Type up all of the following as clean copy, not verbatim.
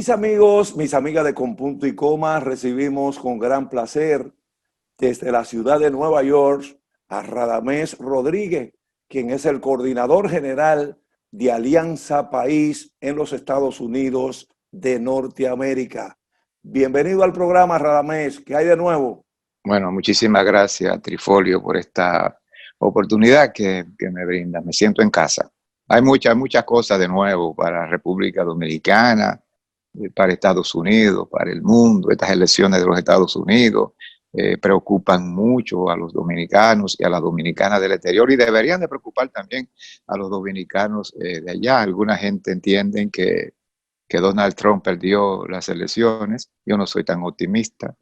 Mis amigos, mis amigas de Con Punto y Coma, recibimos con gran placer desde la ciudad de Nueva York a Radamés Rodríguez, quien es el coordinador general de Alianza País en los Estados Unidos de Norteamérica. Bienvenido al programa, Radamés. ¿Qué hay de nuevo? Bueno, muchísimas gracias, Trifolio, por esta oportunidad que me brinda. Me siento en casa. Hay muchas cosas de nuevo para República Dominicana, para Estados Unidos, para el mundo. Estas elecciones de los Estados Unidos preocupan mucho a los dominicanos y a las dominicanas del exterior y deberían de preocupar también a los dominicanos de allá. Alguna gente entiende que Donald Trump perdió las elecciones. Yo no soy tan optimista.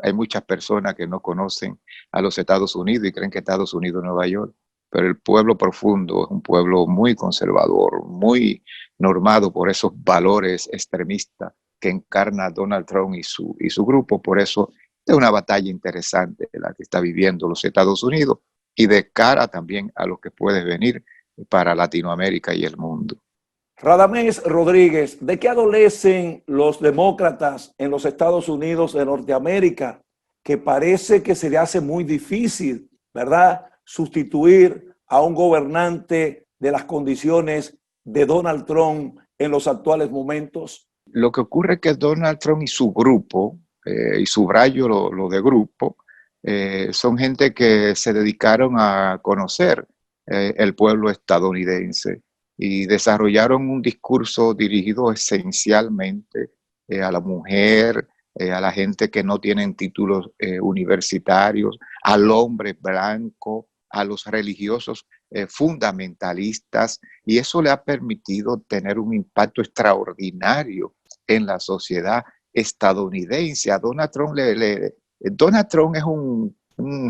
Hay muchas personas que no conocen a los Estados Unidos y creen que Estados Unidos es Nueva York, pero el pueblo profundo es un pueblo muy conservador, muy normado por esos valores extremistas que encarna Donald Trump y su grupo. Por eso es una batalla interesante la que está viviendo los Estados Unidos y de cara también a lo que puede venir para Latinoamérica y el mundo. Radamés Rodríguez, ¿de qué adolecen los demócratas en los Estados Unidos de Norteamérica? Que parece que se le hace muy difícil, ¿verdad?, sustituir a un gobernante de las condiciones de Donald Trump en los actuales momentos. Lo que ocurre es que Donald Trump y su grupo, y subrayo lo de grupo, son gente que se dedicaron a conocer el pueblo estadounidense y desarrollaron un discurso dirigido esencialmente a la mujer, a la gente que no tienen títulos universitarios, al hombre blanco, a los religiosos fundamentalistas, y eso le ha permitido tener un impacto extraordinario en la sociedad estadounidense. A Donald Trump Donald Trump es un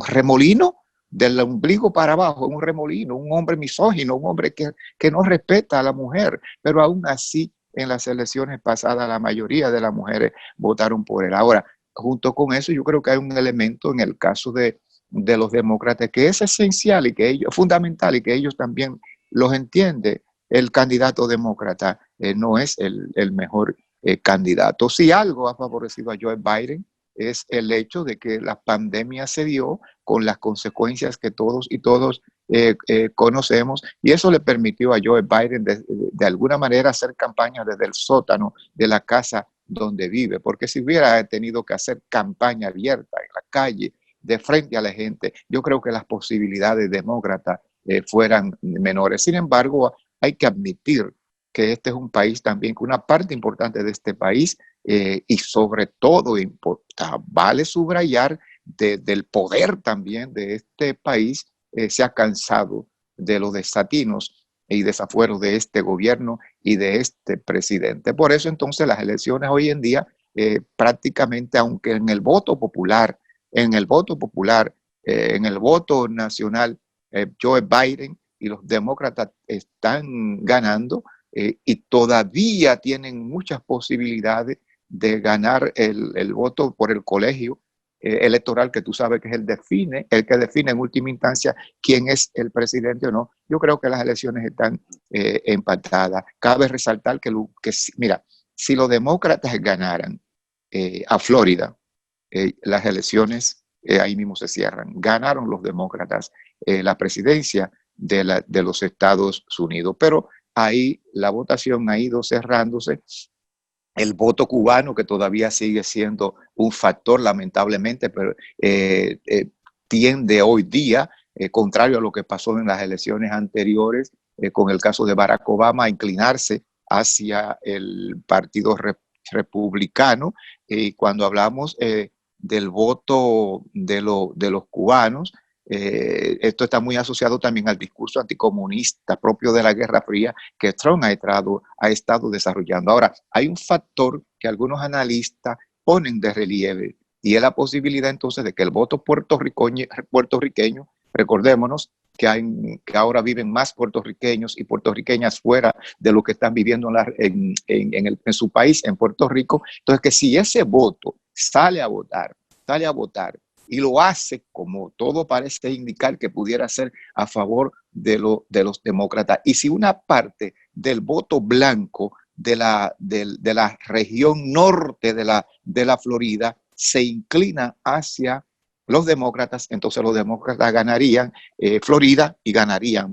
remolino del ombligo para abajo, un remolino, un hombre misógino, un hombre que no respeta a la mujer, pero aún así en las elecciones pasadas la mayoría de las mujeres votaron por él. Ahora, junto con eso, yo creo que hay un elemento en el caso de los demócratas que es esencial y que ellos, fundamental, y que ellos también los entienden. El candidato demócrata no es el mejor candidato. Si algo ha favorecido a Joe Biden es el hecho de que la pandemia se dio con las consecuencias que todos conocemos, y eso le permitió a Joe Biden de alguna manera hacer campaña desde el sótano de la casa donde vive, porque si hubiera tenido que hacer campaña abierta en la calle, de frente a la gente, yo creo que las posibilidades demócratas fueran menores. Sin embargo, hay que admitir que este es un país también, que una parte importante de este país, y sobre todo vale subrayar del poder también de este país, se ha cansado de los desatinos y desafueros de este gobierno y de este presidente. Por eso entonces las elecciones hoy en día prácticamente, aunque en el voto popular, en el voto nacional, Joe Biden y los demócratas están ganando, y todavía tienen muchas posibilidades de ganar el voto por el colegio electoral, que tú sabes que es el que define en última instancia quién es el presidente o no. Yo creo que las elecciones están empatadas. Cabe resaltar mira, si los demócratas ganaran a Florida, las elecciones ahí mismo se cierran. Ganaron los demócratas la presidencia de los Estados Unidos, pero ahí la votación ha ido cerrándose. El voto cubano, que todavía sigue siendo un factor, lamentablemente, pero tiende hoy día, contrario a lo que pasó en las elecciones anteriores, con el caso de Barack Obama, a inclinarse hacia el partido republicano. Y cuando hablamos del voto de los cubanos, esto está muy asociado también al discurso anticomunista propio de la Guerra Fría que Trump ha estado desarrollando. Ahora, hay un factor que algunos analistas ponen de relieve, y es la posibilidad entonces de que el voto puertorriqueño, recordémonos que ahora viven más puertorriqueños y puertorriqueñas fuera de lo que están viviendo en su país, en Puerto Rico. Entonces, que si ese voto sale a votar, y lo hace, como todo parece indicar que pudiera ser, a favor de los demócratas. Y si una parte del voto blanco de la región norte de la Florida se inclina hacia los demócratas, entonces los demócratas ganarían Florida y ganarían,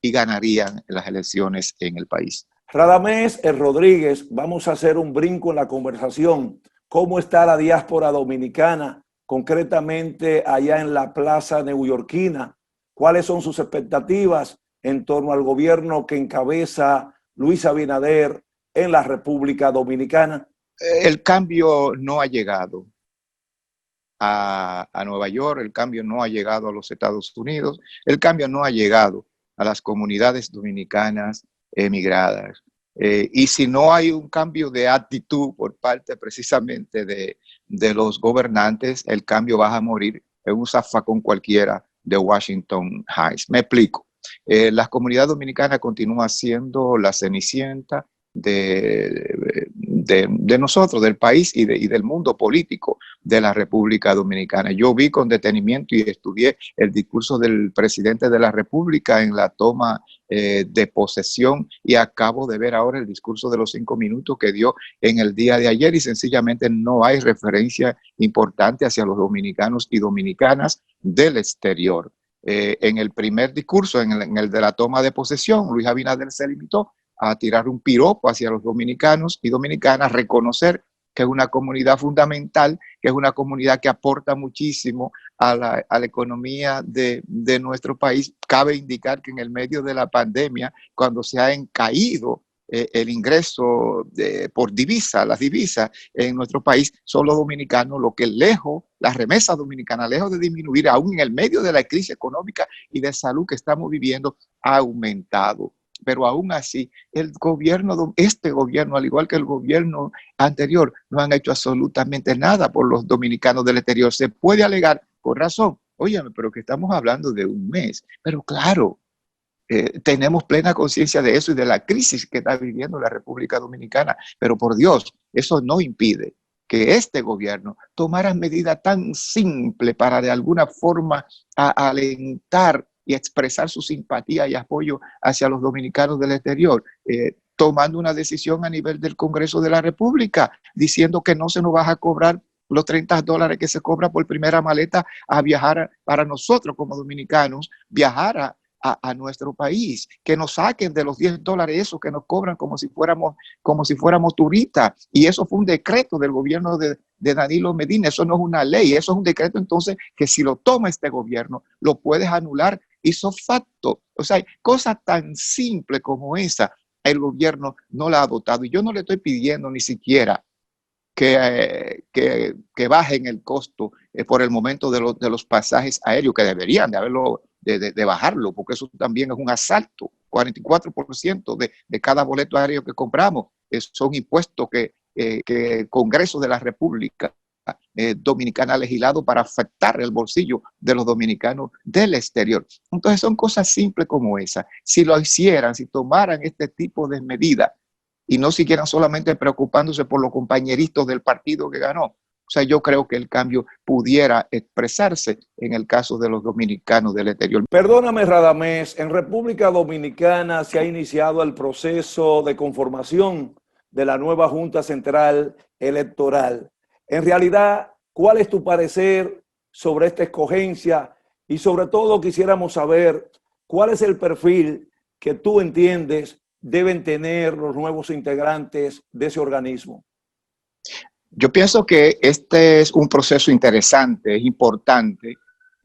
y ganarían las elecciones en el país. Radamés Rodríguez, vamos a hacer un brinco en la conversación. ¿Cómo está la diáspora dominicana, concretamente allá en la plaza neoyorquina? ¿Cuáles son sus expectativas en torno al gobierno que encabeza Luis Abinader en la República Dominicana? El cambio no ha llegado a Nueva York, el cambio no ha llegado a los Estados Unidos, el cambio no ha llegado a las comunidades dominicanas emigradas. Y si no hay un cambio de actitud por parte precisamente de los gobernantes, el cambio va a morir en un zafacón cualquiera de Washington Heights. Me explico. La comunidad dominicana continúa siendo la cenicienta de nosotros, del país y del mundo político de la República Dominicana. Yo vi con detenimiento y estudié el discurso del presidente de la República en la toma de posesión y acabo de ver ahora el discurso de los 5 minutos que dio en el día de ayer y sencillamente no hay referencia importante hacia los dominicanos y dominicanas del exterior. En el primer discurso, en el de la toma de posesión, Luis Abinader se limitó a tirar un piropo hacia los dominicanos y dominicanas, reconocer que es una comunidad fundamental, que es una comunidad que aporta muchísimo a la economía de nuestro país. Cabe indicar que en el medio de la pandemia, cuando se ha encaído el ingreso por divisa, las divisas en nuestro país, son los dominicanos, lo que lejos, las remesas dominicanas, lejos de disminuir, aún en el medio de la crisis económica y de salud que estamos viviendo, ha aumentado. Pero aún así, el gobierno, este gobierno, al igual que el gobierno anterior, no han hecho absolutamente nada por los dominicanos del exterior. Se puede alegar, con razón, óyeme, pero que estamos hablando de un mes. Pero claro, tenemos plena conciencia de eso y de la crisis que está viviendo la República Dominicana. Pero por Dios, eso no impide que este gobierno tomara medidas tan simples para de alguna forma alentar y expresar su simpatía y apoyo hacia los dominicanos del exterior, tomando una decisión a nivel del Congreso de la República, diciendo que no se nos va a cobrar los $30 que se cobra por primera maleta a viajar para nosotros como dominicanos, viajar a nuestro país, que nos saquen de los $10 esos que nos cobran como si fuéramos turistas. Y eso fue un decreto del gobierno de Danilo Medina, eso no es una ley, eso es un decreto entonces que si lo toma este gobierno, lo puedes anular hizo facto. O sea, cosas tan simples como esa, el gobierno no la ha adoptado. Y yo no le estoy pidiendo ni siquiera que bajen el costo por el momento de los pasajes aéreos, que deberían de bajarlo, porque eso también es un asalto. 44% de cada boleto aéreo que compramos son impuestos que el Congreso de la República Dominicana ha legislado para afectar el bolsillo de los dominicanos del exterior. Entonces son cosas simples como esa. Si lo hicieran, si tomaran este tipo de medidas y no siguieran solamente preocupándose por los compañeritos del partido que ganó, o sea, yo creo que el cambio pudiera expresarse en el caso de los dominicanos del exterior. Perdóname, Radamés, en República Dominicana se ha iniciado el proceso de conformación de la nueva Junta Central Electoral. En realidad, ¿cuál es tu parecer sobre esta escogencia? Y sobre todo quisiéramos saber cuál es el perfil que tú entiendes deben tener los nuevos integrantes de ese organismo. Yo pienso que este es un proceso interesante, es importante,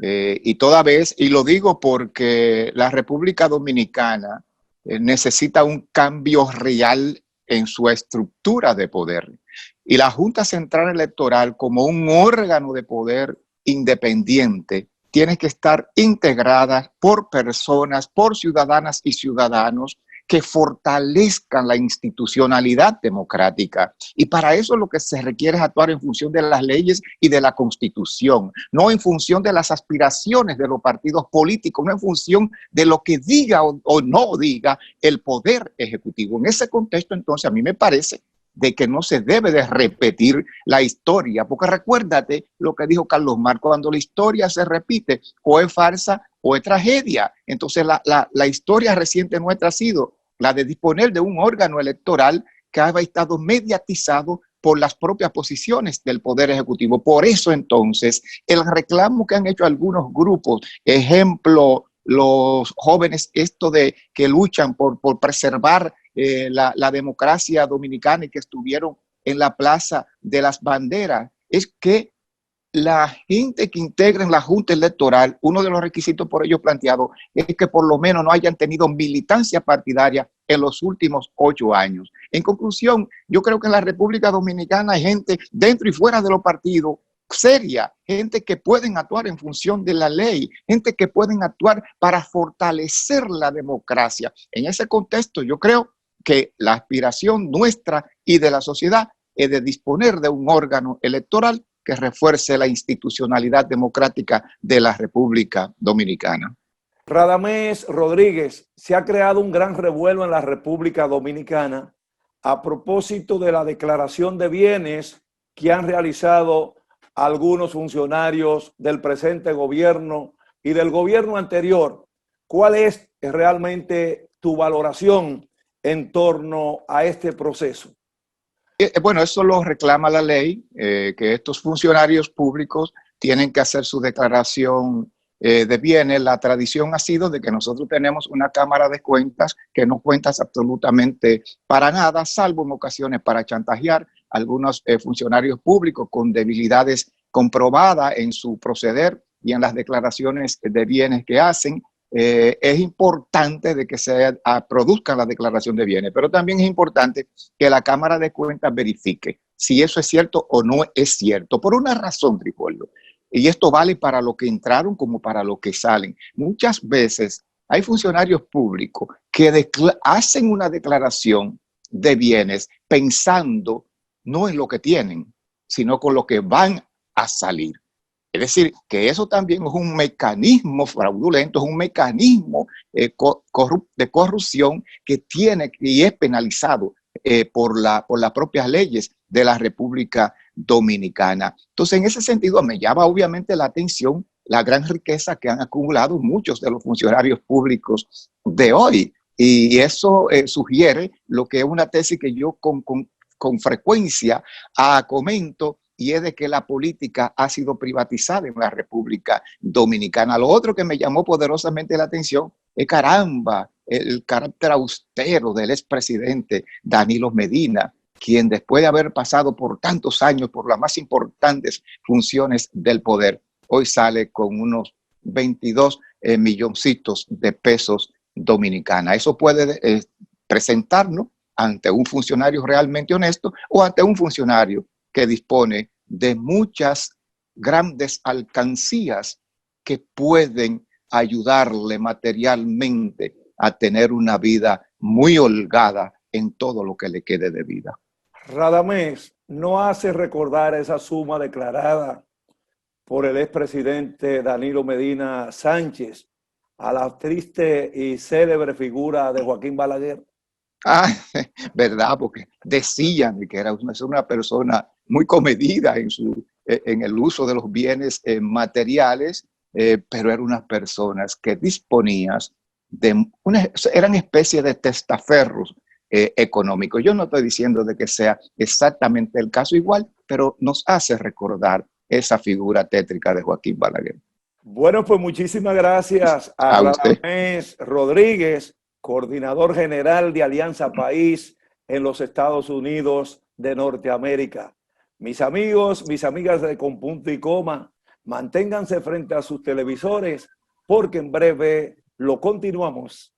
y toda vez, y lo digo porque la República Dominicana necesita un cambio real en su estructura de poder. Y la Junta Central Electoral, como un órgano de poder independiente, tiene que estar integrada por personas, por ciudadanas y ciudadanos que fortalezcan la institucionalidad democrática. Y para eso lo que se requiere es actuar en función de las leyes y de la Constitución, no en función de las aspiraciones de los partidos políticos, no en función de lo que diga o no diga el poder ejecutivo. En ese contexto, entonces, a mí me parece de que no se debe de repetir la historia, porque recuérdate lo que dijo Carlos Marx, cuando la historia se repite, o es farsa o es tragedia. Entonces la historia reciente nuestra ha sido la de disponer de un órgano electoral que haya estado mediatizado por las propias posiciones del Poder Ejecutivo. Por eso entonces el reclamo que han hecho algunos grupos, ejemplo, los jóvenes que luchan por preservar la democracia dominicana y que estuvieron en la Plaza de las Banderas, es que la gente que integra en la Junta Electoral, uno de los requisitos por ellos planteados es que por lo menos no hayan tenido militancia partidaria en los últimos 8 años. En conclusión, yo creo que en la República Dominicana hay gente dentro y fuera de los partidos seria, gente que pueden actuar en función de la ley, gente que pueden actuar para fortalecer la democracia. En ese contexto, yo creo que la aspiración nuestra y de la sociedad es de disponer de un órgano electoral que refuerce la institucionalidad democrática de la República Dominicana. Radamés Rodríguez, se ha creado un gran revuelo en la República Dominicana a propósito de la declaración de bienes que han realizado algunos funcionarios del presente gobierno y del gobierno anterior. ¿Cuál es realmente tu valoración en torno a este proceso? Bueno, eso lo reclama la ley, que estos funcionarios públicos tienen que hacer su declaración de bienes. La tradición ha sido de que nosotros tenemos una Cámara de Cuentas que no cuenta absolutamente para nada, salvo en ocasiones para chantajear a algunos funcionarios públicos con debilidades comprobadas en su proceder y en las declaraciones de bienes que hacen. Es importante de que se produzca la declaración de bienes, pero también es importante que la Cámara de Cuentas verifique si eso es cierto o no es cierto, por una razón, Trifoldo. Y esto vale para los que entraron como para los que salen. Muchas veces hay funcionarios públicos que hacen una declaración de bienes pensando no en lo que tienen, sino con lo que van a salir. Es decir, que eso también es un mecanismo fraudulento, es un mecanismo de corrupción que tiene y es penalizado por las propias leyes de la República Dominicana. Entonces, en ese sentido, me llama obviamente la atención la gran riqueza que han acumulado muchos de los funcionarios públicos de hoy. Y eso sugiere lo que es una tesis que yo con frecuencia comento, y es de que la política ha sido privatizada en la República Dominicana. Lo otro que me llamó poderosamente la atención es, caramba, el carácter austero del expresidente Danilo Medina, quien después de haber pasado por tantos años por las más importantes funciones del poder, hoy sale con unos 22 milloncitos de pesos dominicanos. Eso puede presentarnos ante un funcionario realmente honesto o ante un funcionario que dispone de muchas grandes alcancías que pueden ayudarle materialmente a tener una vida muy holgada en todo lo que le quede de vida. Radamés, ¿no hace recordar esa suma declarada por el expresidente Danilo Medina Sánchez a la triste y célebre figura de Joaquín Balaguer? ¿Verdad? Porque decían que era una persona muy comedida en el uso de los bienes materiales, pero eran unas personas que disponían eran especie de testaferros económicos. Yo no estoy diciendo de que sea exactamente el caso igual, pero nos hace recordar esa figura tétrica de Joaquín Balaguer. Bueno, pues muchísimas gracias a Radamés Rodríguez, coordinador general de Alianza País en los Estados Unidos de Norteamérica. Mis amigos, mis amigas de Con Punto y Coma, manténganse frente a sus televisores porque en breve lo continuamos.